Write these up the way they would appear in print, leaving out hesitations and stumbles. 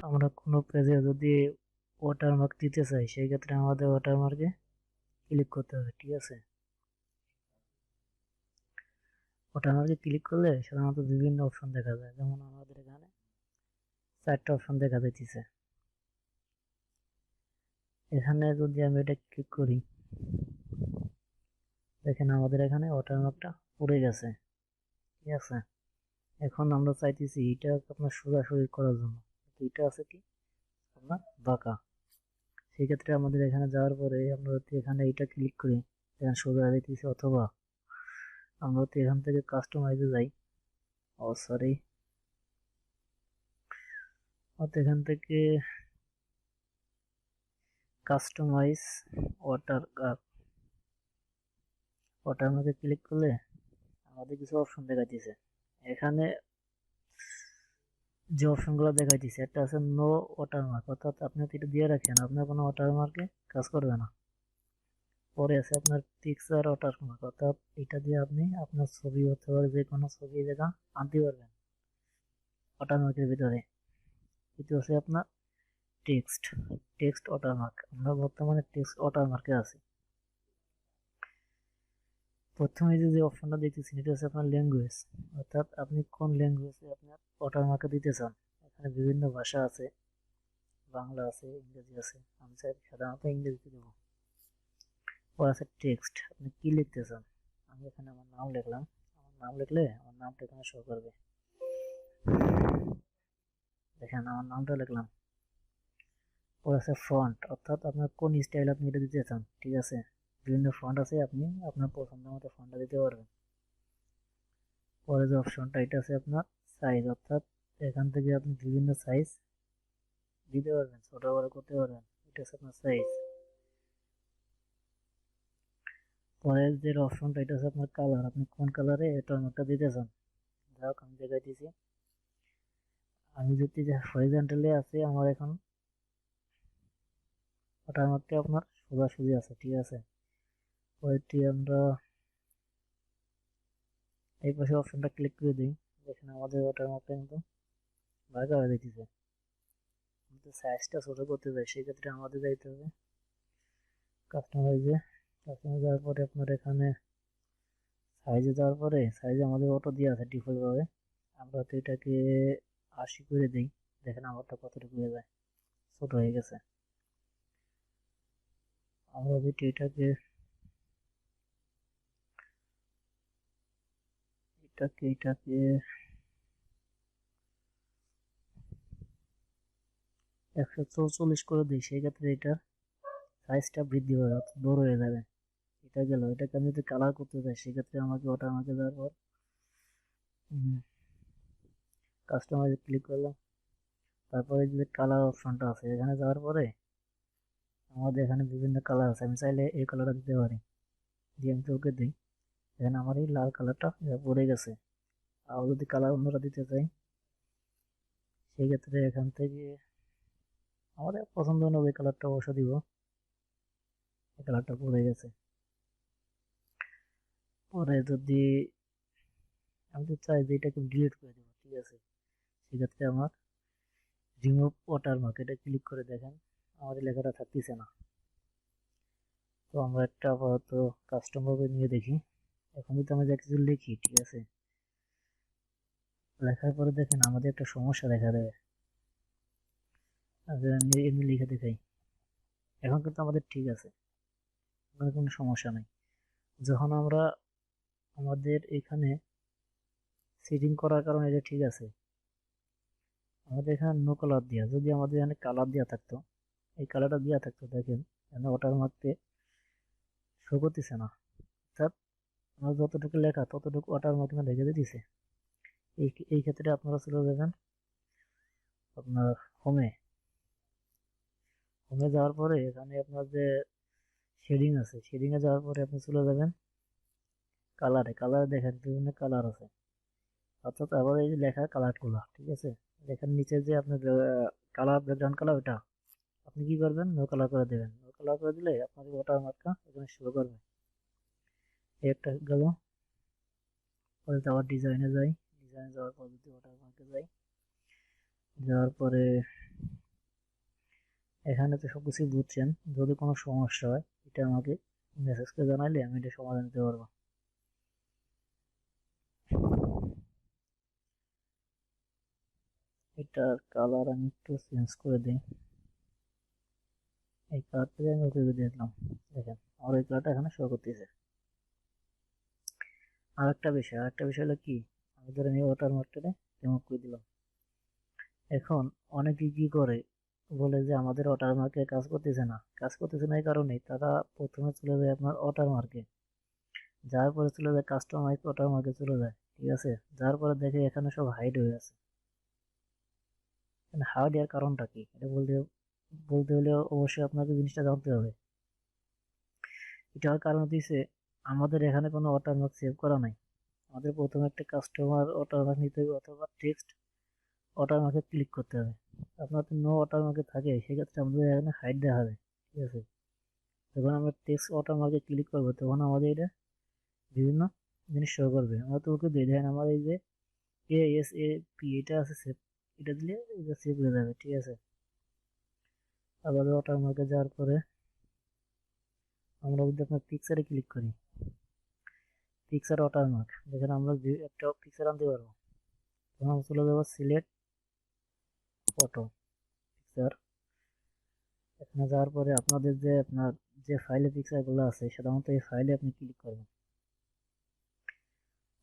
আমরা কোনো পেজে যদি ওয়াটারমার্ক দিতে চাই সেই ক্ষেত্রে আমাদের ওয়াটারমার্কে ক্লিক করতে হবে। ঠিক আছে, ওয়াটারমার্কে ক্লিক করলে সাধারণত বিভিন্ন অপশন দেখা যায়, যেমন আমাদের এখানে 4টা অপশন দেখা যাইতেছে। এখানে যদি আমি এটা ক্লিক করি, দেখেন আমাদের এখানে ওয়াটারমার্কটা পড়ে গেছে। ঠিক আছে, এখন আমরা চাইতেছি এটা আপনার সোজাসুজি করার জন্য, এটা আছে কি আপনার বাঁকা। সেই ক্ষেত্রে আমাদের এখানে যাওয়ার পরে আমরা যদি এখানে এটা ক্লিক করি, এখানে সোজা দিতেছি, অথবা আমরা তো এখান থেকে কাস্টমাইজে যাই। ও সরি, এখান থেকে কাস্টমাইজ ওয়াটারমার্কে ক্লিক করলে আমাদের কিছু অপশন দেখাইতেছে। এখানে যে অপশনগুলো দেখাইতেছে, একটা আছে নো ওয়াটারমার্ক, অর্থাৎ আপনি এটা দিয়ে রাখেন, আপনার কোনো ওয়াটারমার্কে কাজ করবে না। পরে আছে আপনার পিকচার ওয়াটারমার্ক, অর্থাৎ এটা দিয়ে আপনি আপনার ছবি অথবা যে কোনো ছবি জায়গা আনতে পারবেন ওয়াটারমার্কের ভিতরে। দ্বিতীয় আছে আপনার টেক্সট টেক্সট ওয়াটারমার্ক, আমরা বর্তমানে টেক্সট ওয়াটারমার্কে আছি। প্রথমে যে অপশনটা দেখতেছেন এটা হচ্ছে আপনার ল্যাঙ্গুয়েজ, অর্থাৎ আপনি কোন ল্যাঙ্গুয়েজে আপনার ওয়াটারমার্কে দিতে চান। এখানে বিভিন্ন ভাষা আছে, বাংলা আছে, ইংরেজি আছে, আমি চাই সাধারণত ইংরেজিতে দেবো। পর আছে টেক্সট, আপনি কি লিখতে চান। আমি এখানে আমার নাম লিখলাম, আমার নাম লিখলে আমার নামটা এখানে শো করবে। দেখেন আমার নামটা লিখলাম। পর আছে ফন্ট, অর্থাৎ আপনার কোন স্টাইল আপনি এটা দিতে চান। ঠিক আছে, বিভিন্ন ফন্ট আছে, আপনি আপনার পছন্দ মতো ফন্টটা দিতে পারবেন। পরে যে অপশনটা এটা আছে আপনার সাইজ, অর্থাৎ এখান থেকে আপনি বিভিন্ন সাইজ দিতে পারবেন, ছোট বড় করতে পারবেন, এটা হচ্ছে আপনার সাইজ। পরের যে অপশনটা এটা হচ্ছে আপনার কালার, আপনি কোন কালারে টমেটোটা দিতে চান। যাক আমি দেখাইতেছি, আমি যদি হরিজন্টালি আছে আমার এখন ওটার মধ্যে আপনার সোজাসুজি আছে। ঠিক আছে, ওইটি আমরা এই পাশে অপশনটা ক্লিক করে দিই, দেখেন আমাদের ওটার মধ্যে কিন্তু ভাগা হয়ে যাইতেছে। কিন্তু সাইজটা ছোট করতে চাই, সেই ক্ষেত্রে আমাদের যাইতে হবে কাস্টমাইজে। কাস্টমাইজ যাওয়ার পরে আপনার এখানে সাইজে যাওয়ার পরে সাইজে আমাদের অটো দিয়ে আছে ডিফল্ট ভাবে, আমরা তো এটাকে 80 করে দিই। দেখেন আমারটা কতটুকু হয়ে যায়, ছোট হয়ে গেছে। আমরা যদি এটাকে এটাকে এটাকে 144 করে দিই, সেই ক্ষেত্রে এটার সাইজটা বৃদ্ধি হয়ে যাচ্ছে, বড় হয়ে যাবে। এটা গেল, এটাকে আমি যদি কালার করতে চাই সেক্ষেত্রে আমাকে ওটা আমাকে দেওয়ার পর কাস্টমাইজে ক্লিক করলাম। তারপরে যে কালার অপশনটা আছে এখানে যাওয়ার পরে আমাদের এখানে বিভিন্ন কালার আছে, আমি চাইলে এই কালারটা দিতে পারি, দিয়ে আমি ওকে দিই। এখানে আমার এই লাল কালারটা পড়ে গেছে। আর যদি কালার অন্যটা দিতে চাই সেই ক্ষেত্রে এখান থেকে আমাদের পছন্দ অনুযায়ী কালারটা অবশ্য দিব। এই কালারটা পড়ে গেছে। পরে যদি আমি তো চাই যে এটাকে ডিলিট করে দেবো, ঠিক আছে, সেক্ষেত্রে আমার রিমুভ ওয়াটারমার্ক এটা ক্লিক করে দেখেন আমাদের লেখাটা থাকতেছে না। তো আমরা একটা আপাতত কাস্টম ভাবে নিয়ে দেখি। এখন যদি আমরা যা কিছু লিখি, ঠিক আছে, লেখার পরে দেখেন আমাদের একটা সমস্যা দেখা দেবে। আমি এমনি লিখে দেখাই, এখন কিন্তু আমাদের ঠিক আছে, কোনো সমস্যা নাই। যখন আমরা আমাদের এখানে সেটিং করার কারণে এটা ঠিক আছে, আমাদের এখানে নো কালার দেওয়া, যদি আমাদের এখানে কালার দেওয়া থাকতো, এই কালারটা দেওয়া থাকতো, দেখেন এখানে ওয়াটারমার্কে শো করতেছে না, অর্থাৎ আমার যতটুকু লেখা ততটুকু ওয়াটারমার্কে রেখে দিতেছে। এই ক্ষেত্রে আপনারা চলে যাবেন আপনার হোমে। হোমে যাওয়ার পরে এখানে আপনার যে শেডিং আছে, শেডিং এ যাওয়ার পরে আপনি চলে যাবেন কালারে। কালারে দেখেন বিভিন্ন কালার আছে, অর্থাৎ আবার এই যে লেখার কালার গুলা, ঠিক আছে, লেখার নিচে যে আপনার কালার, ব্যাকগ্রাউন্ড কালার, ওটা আপনি কি করবেন, নো কালার করে দেবেন। নো কালার করে দিলে আপনার ওয়াটারমার্কটা এখানে শুরু করবে। এই একটা গেল। পরে আবার ডিজাইনে যাই, ডিজাইনে যাওয়ার পর যদি ওয়াটারমার্কে যাই, যাওয়ার পরে এখানে তো সবকিছু বুঝছেন, যদি কোনো সমস্যা হয় এটা আমাকে মেসেজ করে জানাইলে আমি এটা সমাধান দিতে পারবো। এটার কালার আমি একটু চেঞ্জ করে দিই, এই কালারটাকে আমি ওকে দিয়ে দিলাম। দেখেন আমার এই কালারটা এখানে শো করতেছে। আরেকটা বিষয় হলো কি, আমি ধরেন এই ওয়াটারমার্কটা রিমুভ করে দিলাম। এখন অনেকে কি করে, বলে যে আমাদের ওয়াটারমার্কে কাজ করতেছে না এই কারণেই তারা প্রথমে চলে যায় আপনার ওয়াটারমার্কে, যার পরে চলে যায় কাস্টমাইজ ওয়াটারমার্কে চলে যায়, ঠিক আছে। যার পরে দেখে এখানে সব হাইড হয়ে আছে। হাইড এর কারণটা কি এটা বলতে বলতে হলে অবশ্যই আপনাকে জিনিসটা জানতে হবে। এটার কারণ হচ্ছে আমাদের এখানে কোনো ওয়াটারমার্ক সেভ করা নাই। আমাদের প্রথমে একটা কাস্টমার ওয়াটারমার্ক নিতে হবে অথবা টেক্সট ওয়াটারমার্কে ক্লিক করতে হবে। আপনার যদি নো ওয়াটারমার্কে থাকে সেক্ষেত্রে আমাদের এখানে হাইড দেওয়া হবে, ঠিক আছে। যখন আমরা টেক্সট ওয়াটারমার্কে ক্লিক করবো তখন আমাদের এটা বিভিন্ন জিনিস শো করবে। আমরা তো ওকে দিয়ে দেন আমার এই যে ASAP এটা আছে সেভ, এটা দিলে এটা সেভ হয়ে যাবে, ঠিক আছে। আবার ওয়াটারমার্কে যাওয়ার পরে আমরা যদি আপনার পিকচারে ক্লিক করি, পিকচার ওয়াটারমার্ক যেখানে আমরা একটা পিকচার আনতে পারবো, তখন আমরা চলে যাবো সিলেক্ট ফটো পিকচার। এখানে যাওয়ার পরে আপনাদের যে আপনার যে ফাইলে পিকচারগুলো আছে সাধারণত এই ফাইলে আপনি ক্লিক করবেন।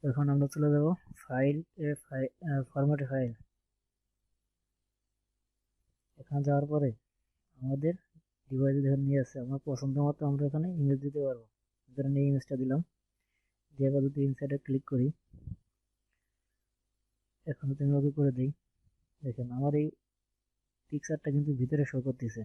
এখন আমরা চলে যাব ফাইল ফরম্যাটে ফাইল। এখানে যাওয়ার পরে আমাদের ডিভাইসে যেখানে নিয়ে আসছে আমার পছন্দ মতো আমরা এখানে ইমেজ দিতে পারবো। ধরেন এই ইমেজটা দিলাম, দিয়ে আবার যদি ইনসাইডে ক্লিক করি, এখন যদি আমি ওকে করে দিই, দেখেন আমার এই পিকচারটা কিন্তু ভিতরে শো করতেছে।